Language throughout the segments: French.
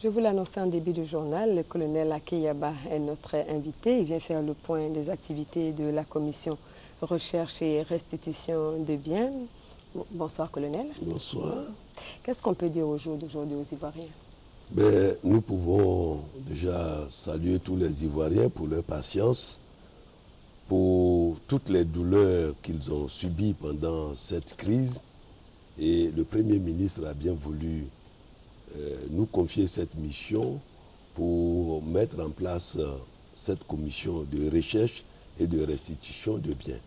Je vous l'annonçais en début de journal, le colonel Akeyaba est notre invité. Il vient faire le point des activités de la commission recherche et restitution de biens. Bonsoir, colonel. Bonsoir. Qu'est-ce qu'on peut dire au jour d'aujourd'hui aux Ivoiriens? Nous pouvons déjà saluer tous les Ivoiriens pour leur patience, pour toutes les douleurs qu'ils ont subies pendant cette crise. Et le Premier ministre a bien voulu nous confier cette mission pour mettre en place cette commission de recherche et de restitution de biens.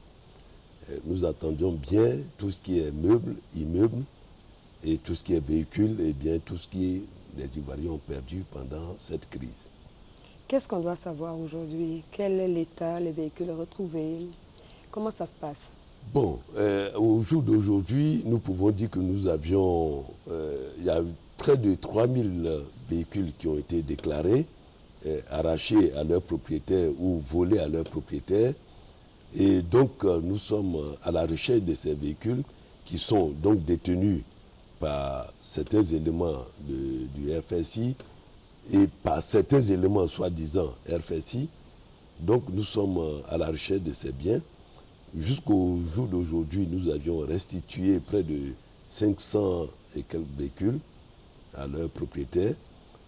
Nous attendions bien tout ce qui est meubles, immeubles et tout ce qui est véhicules et bien tout ce qui les Ivoiriens ont perdu pendant cette crise. Qu'est-ce qu'on doit savoir aujourd'hui? Quel est l'état, les véhicules retrouvés? Comment ça se passe? Bon, au jour d'aujourd'hui, nous pouvons dire que nous avions, il y a près de 3000 véhicules qui ont été déclarés, arrachés à leurs propriétaires ou volés à leurs propriétaires. Et donc, nous sommes à la recherche de ces véhicules qui sont donc détenus par certains éléments du RFSI et par certains éléments soi-disant RFSI. Donc, nous sommes à la recherche de ces biens. Jusqu'au jour d'aujourd'hui, nous avions restitué près de 500 et quelques véhicules à leurs propriétaires.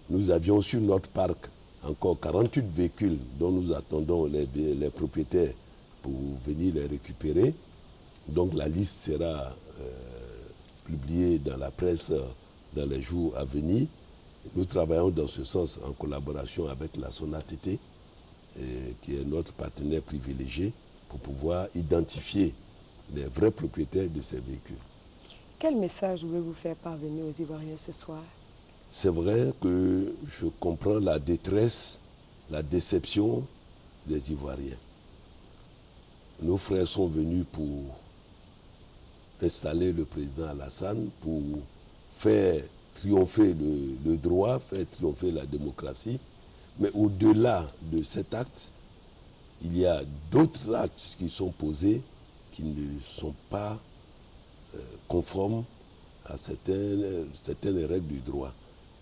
Nous avions sur notre parc encore 48 véhicules dont nous attendons les propriétaires pour venir les récupérer. Donc la liste sera publiée dans la presse dans les jours à venir. Nous travaillons dans ce sens en collaboration avec la SONATT, qui est notre partenaire privilégié, pour pouvoir identifier les vrais propriétaires de ces véhicules. Quel message voulez-vous faire parvenir aux Ivoiriens ce soir? C'est vrai que je comprends la détresse, la déception des Ivoiriens. Nos frères sont venus pour installer le président Alassane, pour faire triompher le droit, faire triompher la démocratie. Mais au-delà de cet acte, il y a d'autres actes qui sont posés qui ne sont pas conformes à certaines règles du droit.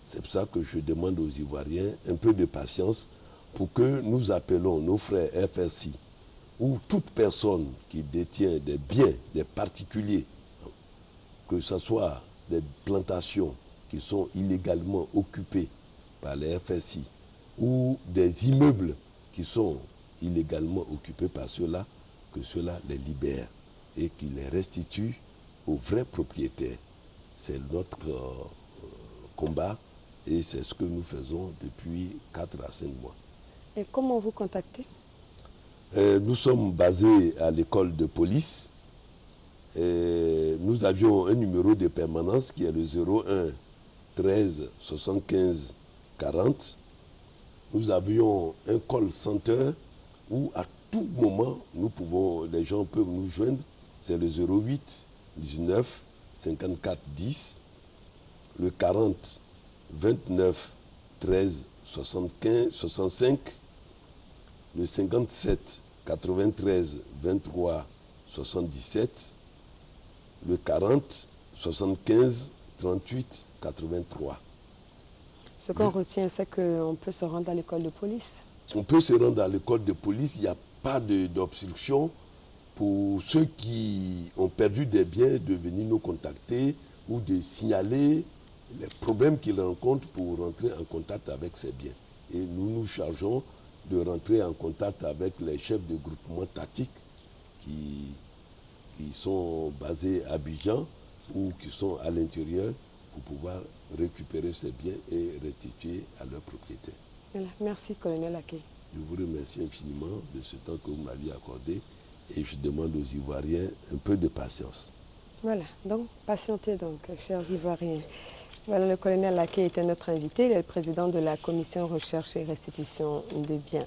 C'est pour ça que je demande aux Ivoiriens un peu de patience pour que nous appelons nos frères FSI ou toute personne qui détient des biens, des particuliers, que ce soit des plantations qui sont illégalement occupées par les FSI ou des immeubles qui sont illégalement occupés par ceux-là, que ceux-là les libèrent et qu'ils les restituent aux vrais propriétaires. C'est notre combat et c'est ce que nous faisons depuis 4 à 5 mois. Et comment vous contactez? Nous sommes basés à l'école de police. Nous avions un numéro de permanence qui est le 01 13 75 40. Nous avions un call center où à tout moment, les gens peuvent nous joindre. C'est le 08 19 54 10, le 40 29 13 75 65, le 57 93 23 77, le 40 75 38 83. Ce qu'on retient, c'est qu'on peut se rendre à l'école de police. On peut se rendre à l'école de police, il n'y a pas d'obstruction pour ceux qui ont perdu des biens de venir nous contacter ou de signaler les problèmes qu'ils rencontrent pour rentrer en contact avec ces biens. Et nous nous chargeons de rentrer en contact avec les chefs de groupement tactique qui sont basés à Abidjan ou qui sont à l'intérieur pour pouvoir récupérer ces biens et restituer à leurs propriétaires. Voilà. Merci, colonel Akey. Je vous remercie infiniment de ce temps que vous m'aviez accordé et je demande aux Ivoiriens un peu de patience. Voilà, donc patientez donc, chers Ivoiriens. Voilà, le colonel Akey était notre invité, il est le président de la commission recherche et restitution de biens.